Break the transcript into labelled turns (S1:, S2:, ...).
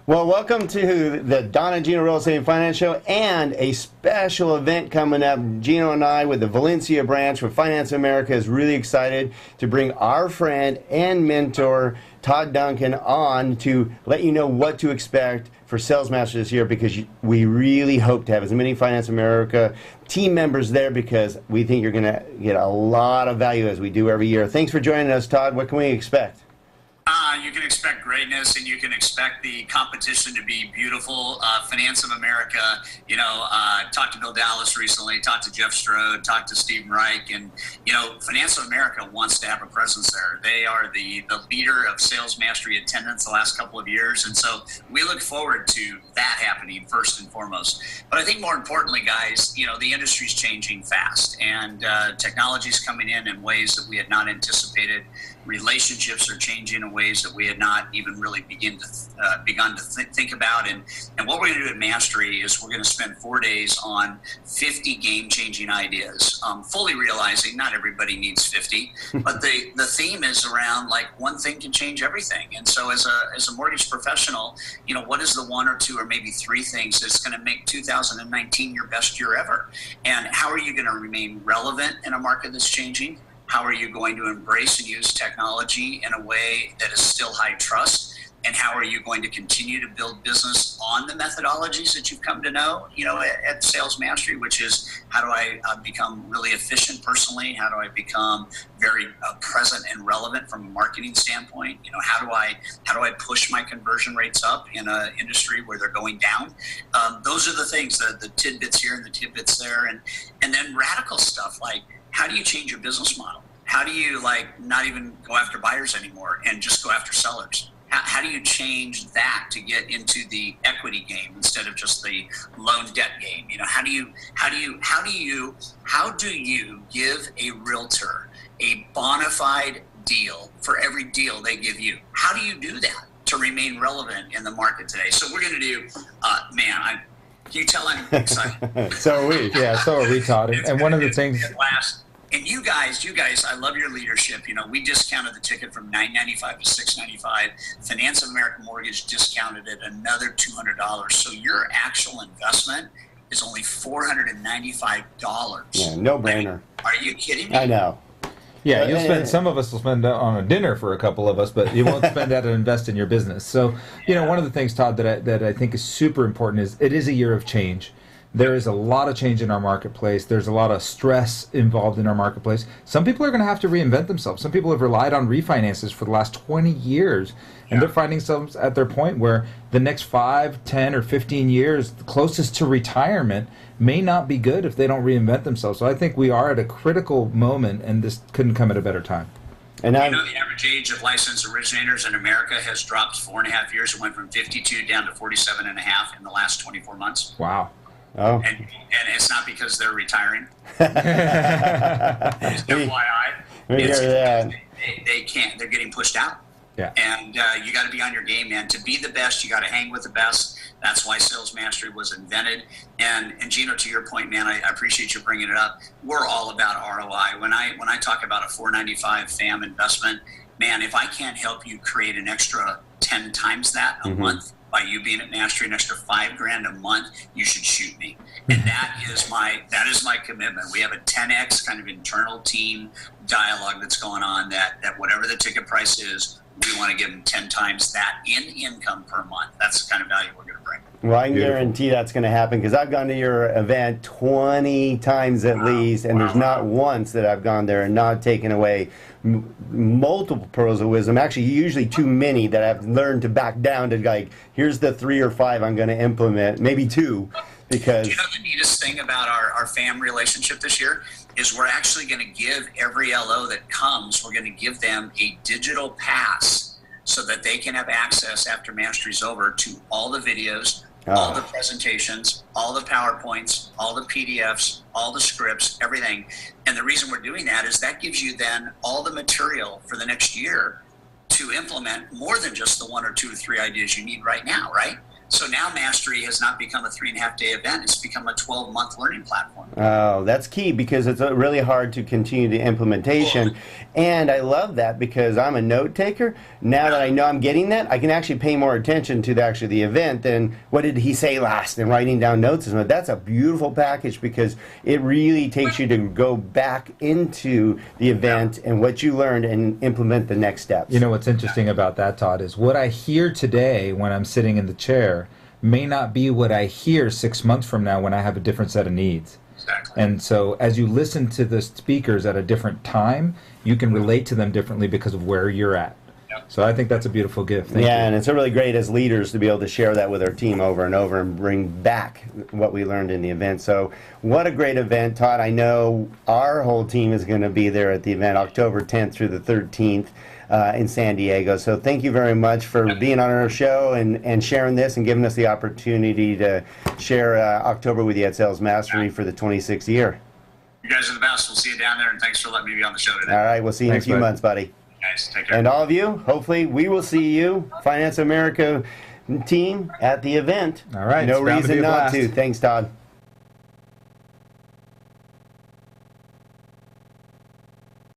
S1: Well, welcome to the Don and Gino Real Estate and Finance Show, and a special event coming up. Gino and I, with the Valencia branch with Finance America, is really excited to bring our friend and mentor, Todd Duncan, on to let you know what to expect for Sales Master this year, because we really hope to have as many Finance America team members there, because we think you're going to get a lot of value as we do every year. Thanks for joining us, Todd. What can we expect?
S2: You can expect greatness, and you can expect the competition to be beautiful. Finance of America, talked to Bill Dallas recently, talked to Jeff Strode, talked to Steve Reich, and, Finance of America wants to have a presence there. They are the leader of sales mastery attendance the last couple of years, and so we look forward to that happening first and foremost. But I think more importantly, guys, the industry's changing fast, and technology's coming in ways that we had not anticipated. Relationships are changing in ways that we had not even really begun to think about. And what we're going to do at Mastery is we're going to spend 4 days on 50 game-changing ideas, fully realizing not everybody needs 50, but the theme is around, like, one thing can change everything. And so as a mortgage professional, what is the one or two or maybe three things that's going to make 2019 your best year ever? And how are you going to remain relevant in a market that's changing? How are you going to embrace and use technology in a way that is still high trust? And how are you going to continue to build business on the methodologies that you've come to know, at Sales Mastery, which is, how do I become really efficient personally? How do I become very present and relevant from a marketing standpoint? How do I push my conversion rates up in an industry where they're going down? Those are the things, the tidbits here and the tidbits there. And then radical stuff like, how do you change your business model? How do you not even go after buyers anymore and just go after sellers? How do you change that to get into the equity game instead of just the loan debt game? How do you give a realtor a bona fide deal for every deal they give you? How do you do that to remain relevant in the market today? So we're going to do, can you tell I'm excited?
S3: So are we. Yeah, so are we, Todd. And one of the things.
S2: And you guys, I love your leadership. We discounted the ticket from $9.95 to $6.95. Finance of America Mortgage discounted it another $200. So your actual investment is only $495.
S1: Yeah, no brainer.
S2: Are you kidding me?
S1: I know.
S3: Yeah, you'll spend. Some of us will spend on a dinner for a couple of us, but you won't spend that to invest in your business. So, one of the things, Todd, that I think is super important is it is a year of change. There is a lot of change in our marketplace. There's a lot of stress involved in our marketplace. Some people are going to have to reinvent themselves. Some people have relied on refinances for the last 20 years, and they're finding themselves at their point where the next 5, 10, or 15 years, the closest to retirement, may not be good if they don't reinvent themselves. So I think we are at a critical moment, and this couldn't come at a better time.
S2: And the average age of licensed originators in America has dropped 4.5 years. It went from 52 down to 47.5 in the last 24 months.
S3: Wow.
S1: Oh.
S2: And it's not because they're retiring. It's FYI. They can't. They're getting pushed out.
S3: Yeah.
S2: And you got to be on your game, man. To be the best, you got to hang with the best. That's why Sales Mastery was invented. And Gino, to your point, man, I appreciate you bringing it up. We're all about ROI. When I talk about a $495 FAM investment, man, if I can't help you create an extra 10 times that a month, by you being at Mastery, an extra $5,000 a month, you should shoot me. And that is my commitment. We have a 10x kind of internal team dialogue that's going on that whatever the ticket price is, we want to give them 10 times that in income per month. That's the kind of value we're going to bring.
S1: Well, I can guarantee that's going to happen, because I've gone to your event 20 times at least, and there's not once that I've gone there and not taken away multiple pearls of wisdom. Actually, usually too many that I've learned to back down to, here's the 3 or 5 I'm going to implement, maybe 2, because...
S2: Do the neatest thing about our FAM relationship this year is we're actually going to give every LO that comes, we're going to give them a digital pass so that they can have access after Mastery's over to all the videos, all the presentations, all the PowerPoints, all the PDFs, all the scripts, everything. And the reason we're doing that is that gives you then all the material for the next year to implement more than just the 1 or 2 or 3 ideas you need right now, right? So now Mastery has not become a 3.5-day event. It's become a 12-month learning platform.
S1: Oh, that's key because it's really hard to continue the implementation. And I love that because I'm a note taker. Now that I know I'm getting that, I can actually pay more attention to the event than what did he say last and writing down notes. And that's a beautiful package because it really takes you to go back into the event and what you learned and implement the next steps.
S3: You know what's interesting about that, Todd, is what I hear today when I'm sitting in the chair may not be what I hear 6 months from now when I have a different set of needs.
S2: Exactly.
S3: And so as you listen to the speakers at a different time, you can relate to them differently because of where you're at.
S2: Yep.
S3: So I think that's a beautiful gift. Thank you.
S1: And it's really great as leaders to be able to share that with our team over and over and bring back what we learned in the event. So what a great event, Todd. I know our whole team is going to be there at the event October 10th through the 13th. In San Diego. So thank you very much for being on our show and sharing this and giving us the opportunity to share October with you at Sales Mastery for the 26th year.
S2: You guys are the best. We'll see you down there, and thanks for letting me be on the show today.
S1: All right, we'll see you in a few months, buddy.
S2: Guys, take care.
S1: And all of you, hopefully we will see you, Finance America team, at the event.
S3: All right.
S1: No
S3: It's bound to be
S1: reason
S3: a
S1: not
S3: blast.
S1: to. Thanks, Todd.